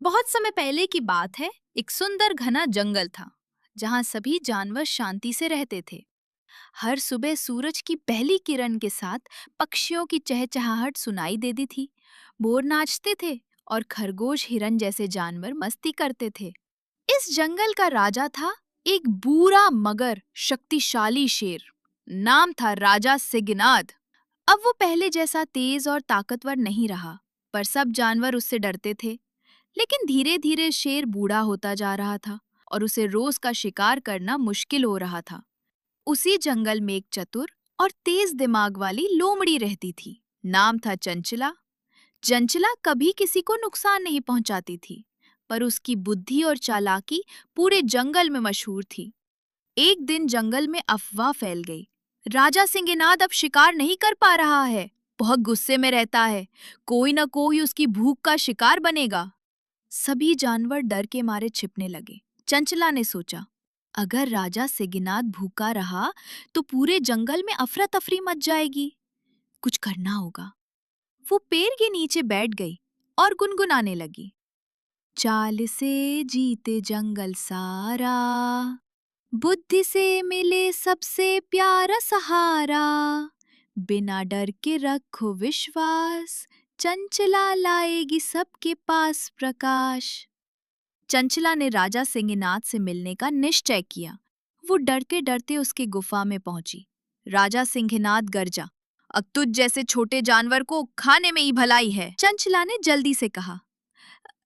बहुत समय पहले की बात है। एक सुंदर घना जंगल था जहाँ सभी जानवर शांति से रहते थे। हर सुबह सूरज की पहली किरण के साथ पक्षियों की चहचहाहट सुनाई देती थी। मोर नाचते थे और खरगोश हिरन जैसे जानवर मस्ती करते थे। इस जंगल का राजा था एक बूढ़ा मगर शक्तिशाली शेर। नाम था राजा सिगनाद। अब वो पहले जैसा तेज और ताकतवर नहीं रहा, पर सब जानवर उससे डरते थे। लेकिन धीरे धीरे शेर बूढ़ा होता जा रहा था और उसे रोज का शिकार करना मुश्किल हो रहा था। उसी जंगल में एक चतुर और तेज दिमाग वाली लोमड़ी रहती थी। नाम था चंचला। चंचला कभी किसी को नुकसान नहीं पहुंचाती थी, पर उसकी बुद्धि और चालाकी पूरे जंगल में मशहूर थी। एक दिन जंगल में अफवाह फैल गई। राजा सिंहनाद अब शिकार नहीं कर पा रहा है, बहुत गुस्से में रहता है। कोई न कोई उसकी भूख का शिकार बनेगा। सभी जानवर डर के मारे छिपने लगे। चंचला ने सोचा, अगर राजा सिगनाद भूखा रहा तो पूरे जंगल में अफरा तफरी मच जाएगी। कुछ करना होगा। वो पेड़ के नीचे बैठ गई और गुनगुनाने लगी। चाल से जीते जंगल सारा, बुद्धि से मिले सबसे प्यारा सहारा, बिना डर के रखो विश्वास, चंचला लाएगी सबके पास प्रकाश। चंचला ने राजा सिंहनाद से मिलने का निश्चय किया। वो डरते डरते उसके गुफा में पहुंची। राजा सिंहनाद गरजा, अब तुझ जैसे छोटे जानवर को खाने में ही भलाई है। चंचला ने जल्दी से कहा,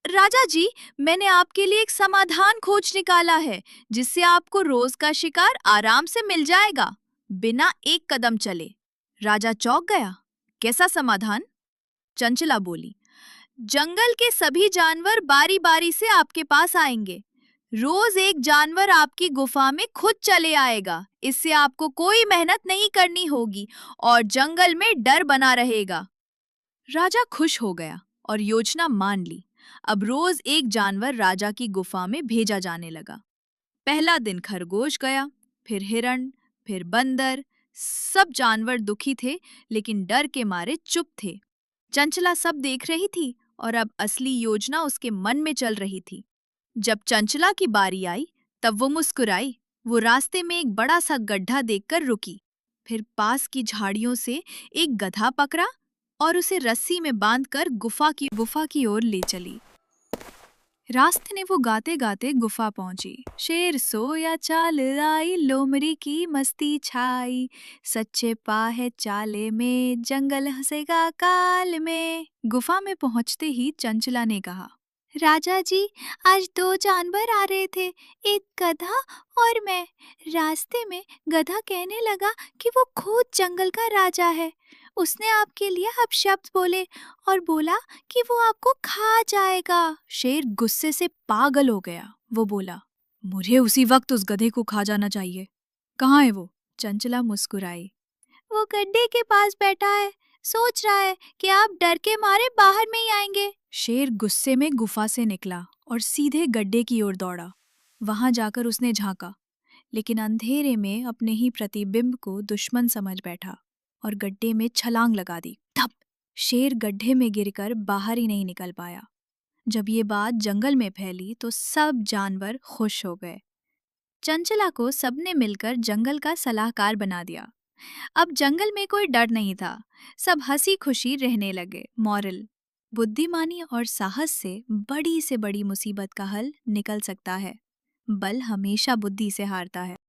राजा जी, मैंने आपके लिए एक समाधान खोज निकाला है, जिससे आपको रोज का शिकार आराम से मिल जाएगा, बिना एक कदम चले। राजा चौंक गया। कैसा समाधान? चंचला बोली, जंगल के सभी जानवर बारी बारी से आपके पास आएंगे। रोज एक जानवर आपकी गुफा में खुद चले आएगा। इससे आपको कोई मेहनत नहीं करनी होगी और जंगल में डर बना रहेगा। राजा खुश हो गया और योजना मान ली। अब रोज एक जानवर राजा की गुफा में भेजा जाने लगा। पहला दिन खरगोश गया, फिर हिरण, फिर बंदर। सब जानवर दुखी थे, लेकिन डर के मारे चुप थे। चंचला सब देख रही थी और अब असली योजना उसके मन में चल रही थी। जब चंचला की बारी आई, तब वो मुस्कुराई। वो रास्ते में एक बड़ा सा गड्ढा देखकर रुकी, फिर पास की झाड़ियों से एक गधा पकड़ा और उसे रस्सी में बांधकर गुफा की ओर ले चली। रास्ते में वो गाते गाते गुफा पहुंची। शेर सोया चाल आई, लोमड़ी की मस्ती छाई, सच्चे पा है चाले में, जंगल हंसेगा काल में। गुफा में पहुंचते ही चंचला ने कहा, राजा जी, आज दो जानवर आ रहे थे, एक गधा और मैं। रास्ते में गधा कहने लगा कि वो खुद जंगल का राजा है। उसने आपके लिए अपशब्द बोले और बोला कि वो आपको खा जाएगा। शेर गुस्से से पागल हो गया। वो बोला, मुझे उसी वक्त उस गधे को खा जाना चाहिए। कहाँ है वो? चंचला मुस्कुराई। वो गड्ढे के पास बैठा है, सोच रहा है कि आप डर के मारे बाहर में ही आएंगे। शेर गुस्से में गुफा से निकला और सीधे गड्ढे की ओर दौड़ा। वहां जाकर उसने झांका, लेकिन अंधेरे में अपने ही प्रतिबिंब को दुश्मन समझ बैठा और गड्ढे में छलांग लगा दी। तब शेर गड्ढे में गिरकर बाहर ही नहीं निकल पाया। जब ये बात जंगल में फैली तो सब जानवर खुश हो गए। चंचला को सबने मिलकर जंगल का सलाहकार बना दिया। अब जंगल में कोई डर नहीं था, सब हंसी खुशी रहने लगे। मॉरल: बुद्धिमानी और साहस से बड़ी मुसीबत का हल निकल सकता है, बल हमेशा बुद्धि से हारता है।